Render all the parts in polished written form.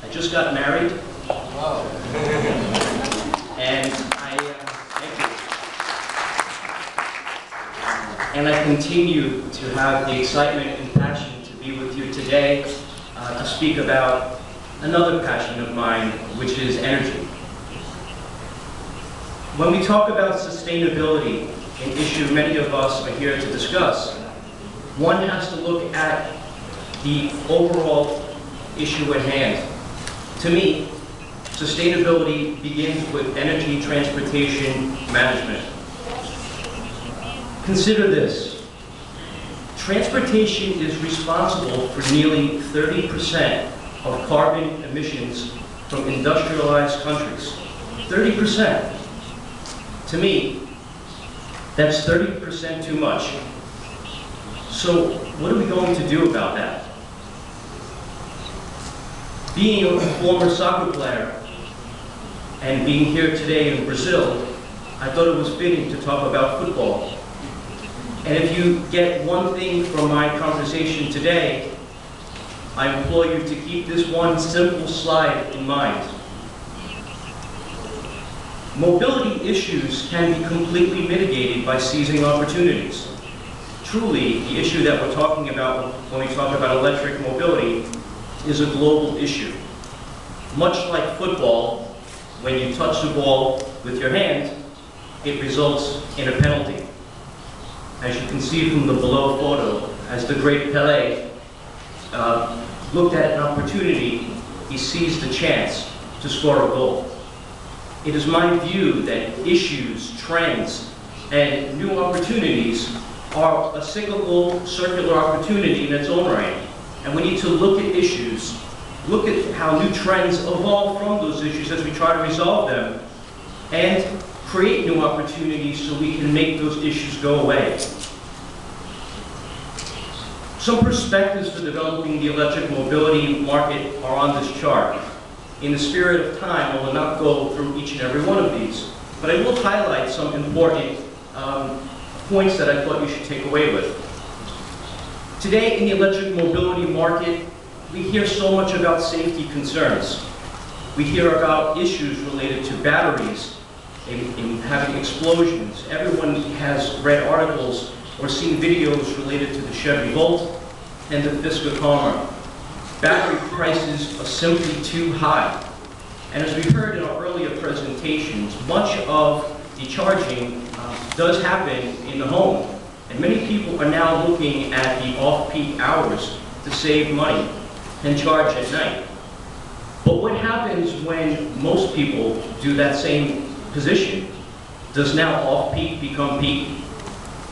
I just got married. Wow. And thank you. And I continue to have the excitement and passion to be with you today to speak about another passion of mine, which is energy. When we talk about sustainability, an issue many of us are here to discuss, one has to look at the overall issue at hand. To me, sustainability begins with energy transportation management. Consider this. Transportation is responsible for nearly 30% of carbon emissions from industrialized countries. 30%. To me, that's 30% too much. So what are we going to do about that? Being a former soccer player and being here today in Brazil, I thought it was fitting to talk about football. And if you get one thing from my conversation today, I implore you to keep this one simple slide in mind. Mobility issues can be completely mitigated by seizing opportunities. Truly, the issue that we're talking about when we talk about electric mobility is a global issue. Much like football, when you touch the ball with your hand, it results in a penalty. As you can see from the below photo, as the great Pelé looked at an opportunity, he seized the chance to score a goal. It is my view that issues, trends, and new opportunities are a cyclical, circular opportunity in its own right. And we need to look at issues, look at how new trends evolve from those issues as we try to resolve them, and create new opportunities so we can make those issues go away. Some perspectives for developing the electric mobility market are on this chart. In the spirit of time, I will not go through each and every one of these, but I will highlight some important points that I thought you should take away with. Today, in the electric mobility market, we hear so much about safety concerns. We hear about issues related to batteries in having explosions. Everyone has read articles or seen videos related to the Chevy Volt and the Fisker Karma. Battery prices are simply too high. And as we heard in our earlier presentations, much of the charging does happen in the home. And many people are now looking at the off-peak hours to save money and charge at night. But what happens when most people do that same position? Does now off-peak become peak?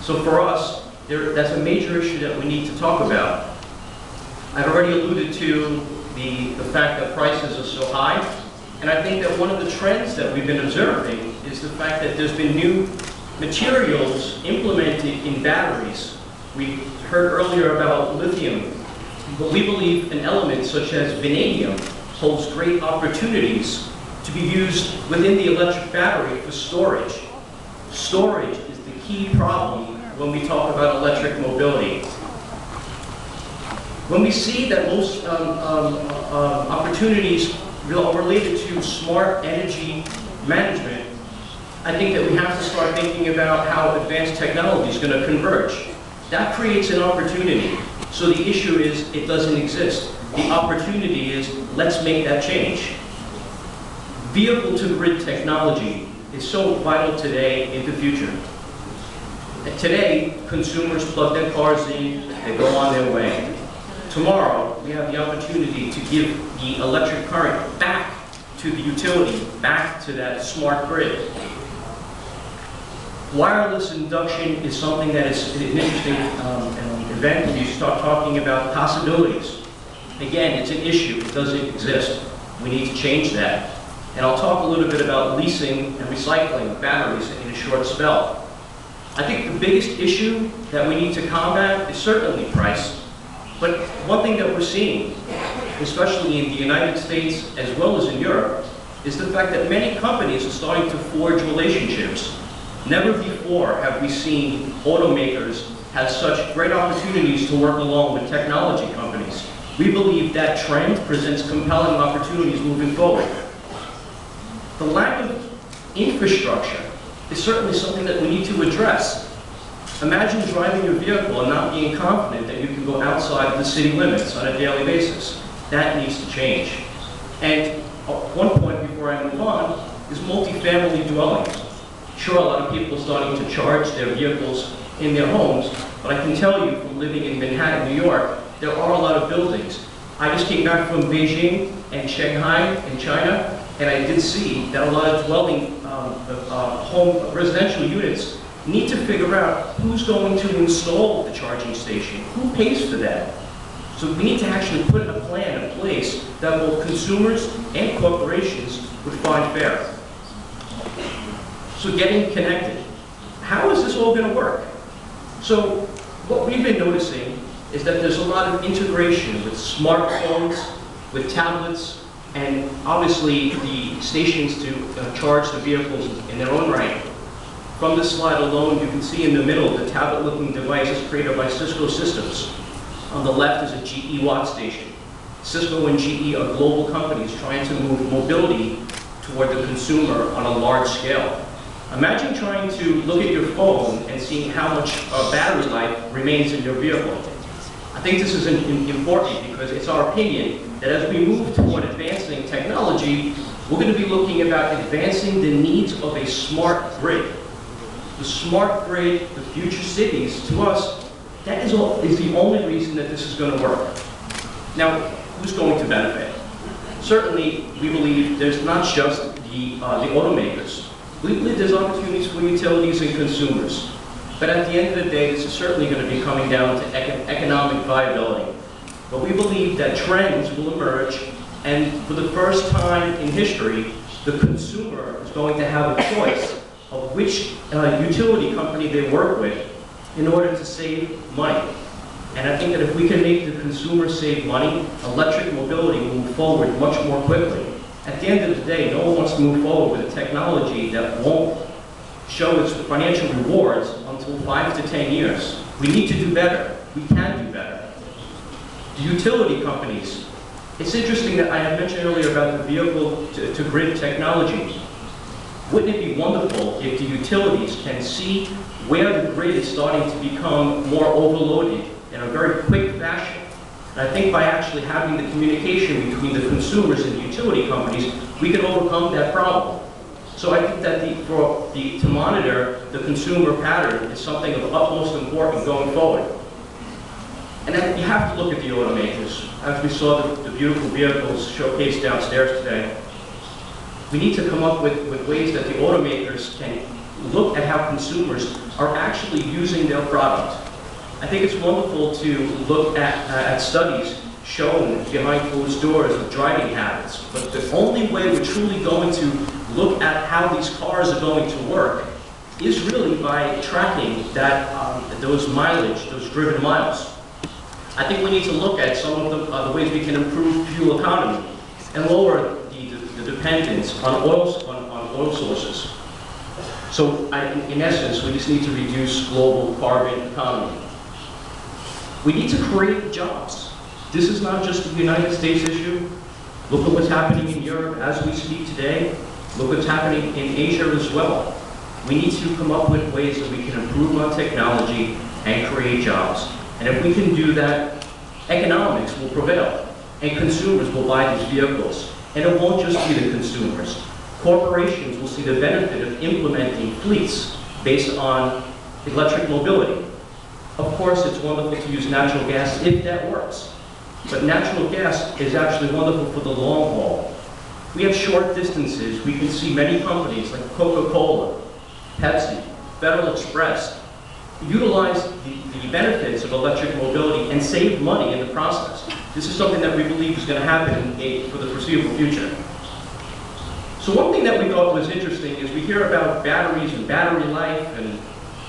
So for us, that's a major issue that we need to talk about. I've already alluded to the fact that prices are so high, and I think that one of the trends that we've been observing is the fact that there's been new materials implemented in batteries. We heard earlier about lithium, but we believe an element such as vanadium holds great opportunities to be used within the electric battery for storage. Storage is the key problem when we talk about electric mobility. When we see that most opportunities are related to smart energy management, I think that we have to start thinking about how advanced technology is going to converge. That creates an opportunity. So the issue is, it doesn't exist. The opportunity is, let's make that change. Vehicle-to-grid technology is so vital today in the future. Today, consumers plug their cars in, they go on their way. Tomorrow, we have the opportunity to give the electric current back to the utility, back to that smart grid. Wireless induction is something that is an interesting event when you start talking about possibilities. Again, it's an issue. It doesn't exist. We need to change that. And I'll talk a little bit about leasing and recycling batteries in a short spell. I think the biggest issue that we need to combat is certainly price. But one thing that we're seeing, especially in the United States as well as in Europe, is the fact that many companies are starting to forge relationships. Never before have we seen automakers have such great opportunities to work along with technology companies. We believe that trend presents compelling opportunities moving forward. The lack of infrastructure is certainly something that we need to address. Imagine driving your vehicle and not being confident that you can go outside the city limits on a daily basis. That needs to change. And one point before I move on is multifamily dwellings. Sure, a lot of people are starting to charge their vehicles in their homes, but I can tell you from living in Manhattan, New York, there are a lot of buildings. I just came back from Beijing and Shanghai in China, and I did see that a lot of dwelling home residential units need to figure out who's going to install the charging station, who pays for that. So we need to actually put a plan in place that both consumers and corporations would find fair. So getting connected. How is this all going to work? So what we've been noticing is that there's a lot of integration with smartphones, with tablets, and obviously the stations to charge the vehicles in their own right. From this slide alone, you can see in the middle the tablet-looking devices created by Cisco Systems. On the left is a GE Watt station. Cisco and GE are global companies trying to move mobility toward the consumer on a large scale. Imagine trying to look at your phone and seeing how much battery life remains in your vehicle. I think this is important because it's our opinion that as we move toward advancing technology, we're going to be looking about advancing the needs of a smart grid. The smart grid, the future cities, to us, that is the only reason that this is going to work. Now, who's going to benefit? Certainly, we believe there's not just the automakers. We believe there's opportunities for utilities and consumers. But at the end of the day, this is certainly going to be coming down to economic viability. But we believe that trends will emerge, and for the first time in history, the consumer is going to have a choice of which utility company they work with in order to save money. And I think that if we can make the consumer save money, electric mobility will move forward much more quickly. At the end of the day, no one wants to move forward with a technology that won't show its financial rewards until 5 to 10 years. We need to do better. We can do better. The utility companies. It's interesting that I had mentioned earlier about the vehicle-to-grid technology. Wouldn't it be wonderful if the utilities can see where the grid is starting to become more overloaded in a very quick fashion? And I think by actually having the communication between the consumers and the utility companies, we can overcome that problem. So I think that to monitor the consumer pattern is something of utmost importance going forward. And then you have to look at the automakers. As we saw the beautiful vehicles showcased downstairs today, we need to come up with ways that the automakers can look at how consumers are actually using their product. I think it's wonderful to look at studies shown behind closed doors of driving habits, but the only way we're truly going to look at how these cars are going to work is really by tracking those mileage, those driven miles. I think we need to look at some of the ways we can improve fuel economy and lower the dependence on oil sources. So in essence, we just need to reduce global carbon economy. We need to create jobs. This is not just a United States issue. Look at what's happening in Europe as we speak today. Look what's happening in Asia as well. We need to come up with ways that we can improve our technology and create jobs. And if we can do that, economics will prevail, and consumers will buy these vehicles. And it won't just be the consumers. Corporations will see the benefit of implementing fleets based on electric mobility. Of course, it's wonderful to use natural gas if that works. But natural gas is actually wonderful for the long haul. We have short distances. We can see many companies like Coca-Cola, Pepsi, Federal Express utilize the benefits of electric mobility and save money in the process. This is something that we believe is going to happen for the foreseeable future. So one thing that we thought was interesting is we hear about batteries and battery life, and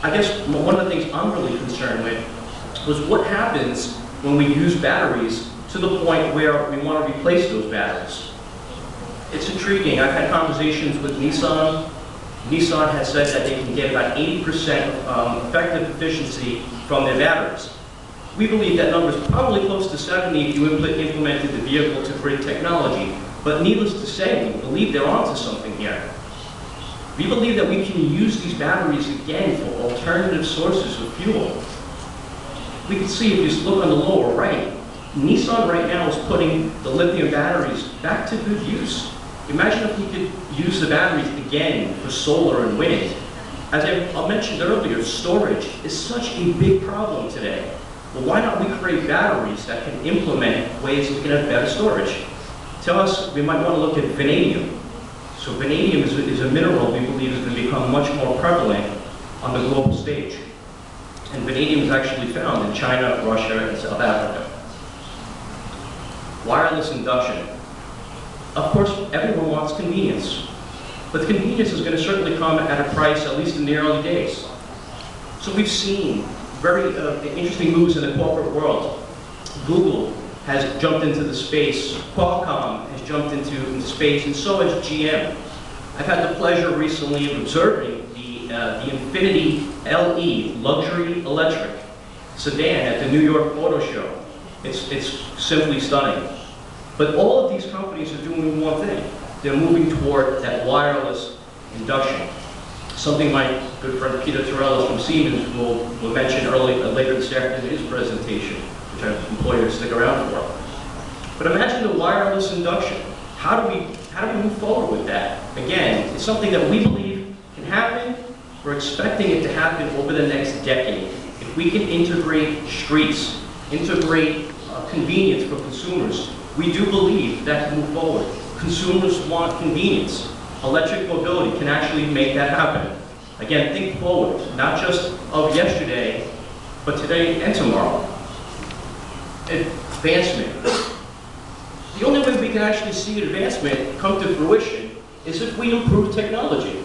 I guess one of the things I'm really concerned with was what happens when we use batteries to the point where we want to replace those batteries. It's intriguing. I've had conversations with Nissan. Nissan has said that they can get about 80% effective efficiency from their batteries. We believe that number is probably close to 70 if you implemented the vehicle-to-grid technology. But needless to say, we believe they're onto something here. We believe that we can use these batteries again for alternative sources of fuel. We can see, if you just look on the lower right, Nissan right now is putting the lithium batteries back to good use. Imagine if we could use the batteries again for solar and wind. As I mentioned earlier, storage is such a big problem today. Well, why not we create batteries that can implement ways we can have better storage? To us, we might want to look at vanadium. So vanadium is a mineral we believe is going to become much more prevalent on the global stage. And vanadium is actually found in China, Russia, and South Africa. Wireless induction. Of course, everyone wants convenience. But the convenience is going to certainly come at a price, at least in the early days. So we've seen very interesting moves in the corporate world. Google has jumped into the space. Qualcomm has jumped into space, and so has GM. I've had the pleasure recently of observing the Infinity LE luxury electric sedan at the New York Auto Show. It's simply stunning. But all of these companies are doing one thing. They're moving toward that wireless induction. Something my good friend Peter Torellis from Siemens will mention later this afternoon in his presentation, which I implore you to stick around for. But imagine the wireless induction. How do we move forward with that? Again, it's something that we believe can happen. We're expecting it to happen over the next decade. If we can integrate streets, integrate convenience for consumers, we do believe that can move forward. Consumers want convenience. Electric mobility can actually make that happen. Again, think forward, not just of yesterday, but today and tomorrow. Advancement. The only way we can actually see advancement come to fruition is if we improve technology.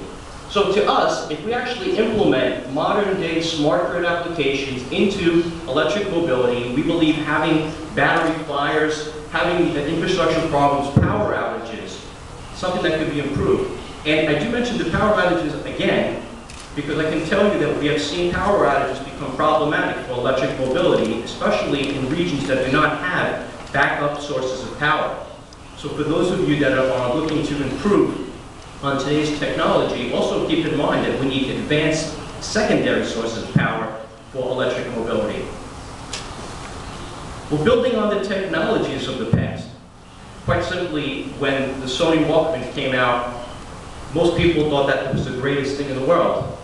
So to us, if we actually implement modern-day smart grid applications into electric mobility, we believe having battery fires, having infrastructure problems, power outages, something that could be improved. And I do mention the power outages again, because I can tell you that we have seen power outages become problematic for electric mobility, especially in regions that do not have backup sources of power. So for those of you that are looking to improve on today's technology, also keep in mind that we need advanced secondary sources of power for electric mobility. We're building on the technologies of the past. Quite simply, when the Sony Walkman came out, most people thought that was the greatest thing in the world.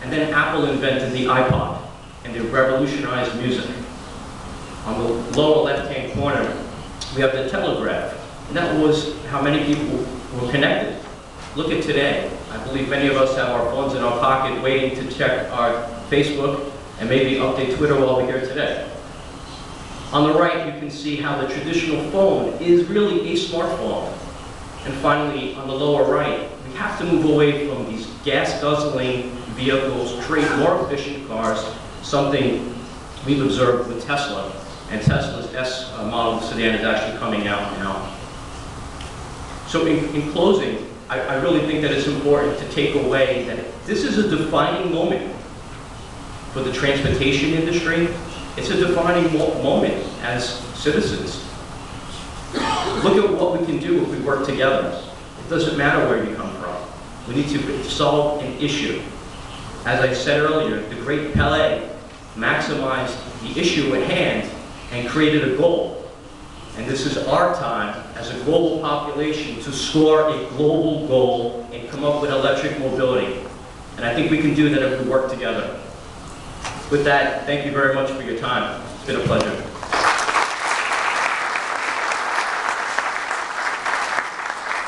And then Apple invented the iPod, and they revolutionized music. On the lower left-hand corner, we have the telegraph, and that was how many people were connected. Look at today. I believe many of us have our phones in our pocket waiting to check our Facebook and maybe update Twitter while we're here today. On the right, you can see how the traditional phone is really a smartphone. And finally, on the lower right, we have to move away from these gas-guzzling vehicles, create more efficient cars, something we've observed with Tesla. And Tesla's S model sedan is actually coming out now. So in closing, I really think that it's important to take away that this is a defining moment for the transportation industry. It's a defining moment as citizens. Look at what we can do if we work together. It doesn't matter where you come from. We need to solve an issue. As I said earlier, the great Pele maximized the issue at hand and created a goal. And this is our time as a global population to score a global goal and come up with electric mobility. And I think we can do that if we work together. With that, thank you very much for your time. It's been a pleasure.